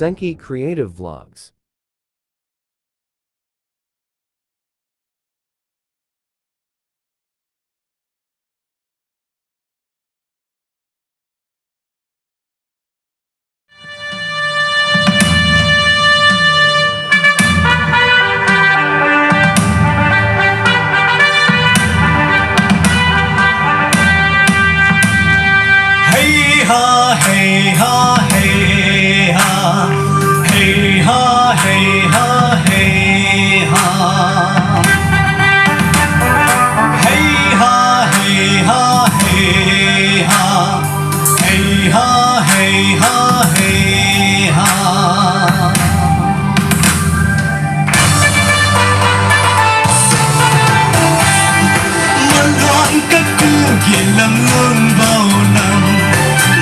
SENKY Creative Vlogs. Hey ha, hey ha, hey ha, hey ha, hey ha, hey ha. Hey ha, hey ha, hey ha, hey ha, hey ha, hey ha. Màn loạn các cu kia làm ngôn vào nằm.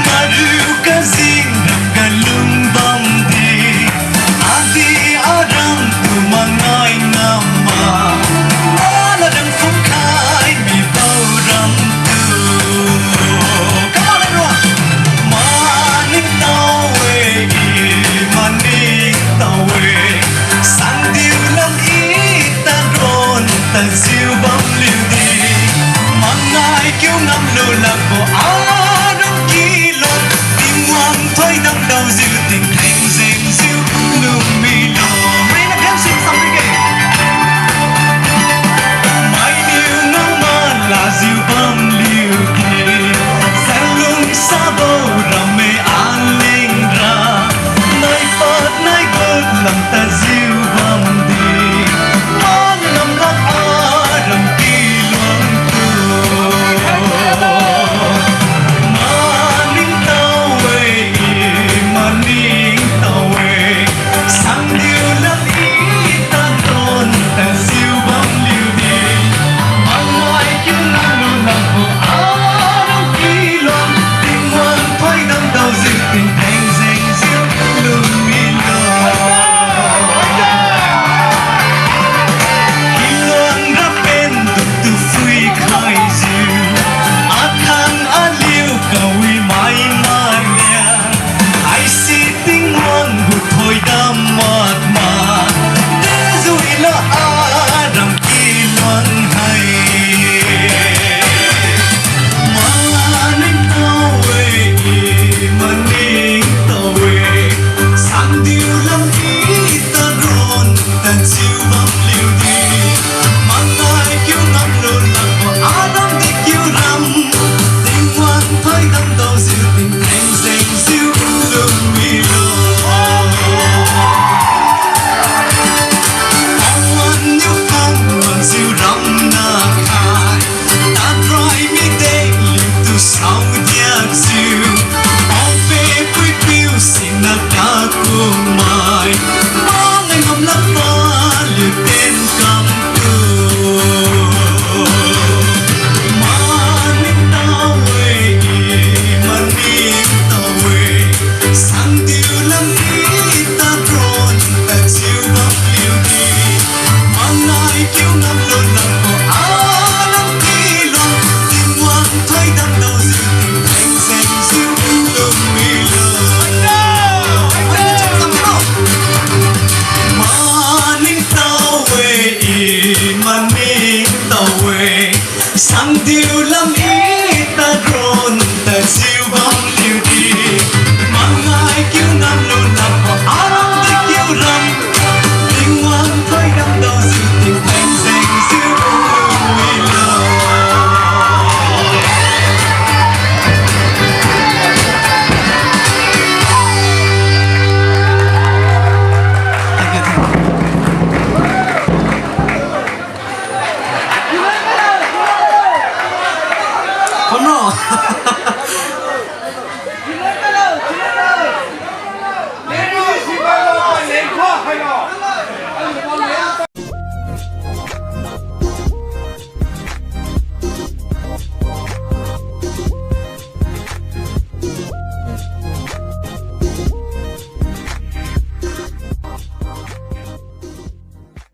Maru ka zing ram ka lung bam di adi aram tu mangai nama ala dang phong khai mi bao ram tu. Come on everyone. Maning tao we maning tao we sang diu lam i ta ron ta siêu bam liu di mangai kêu ngam lu lạc bộ thôi đâm đầu dịu tình thành dành dịu lùm mi lò mấy nó kém xin xong cái kì mai điều ngang mà là dịu bom liều kì sáng lung xa bầu ra mê an linh ra nơi phật nơi gột làm ta dịu bom đi mong nằm lắc á rầm kỳ luân sang tiêu lâm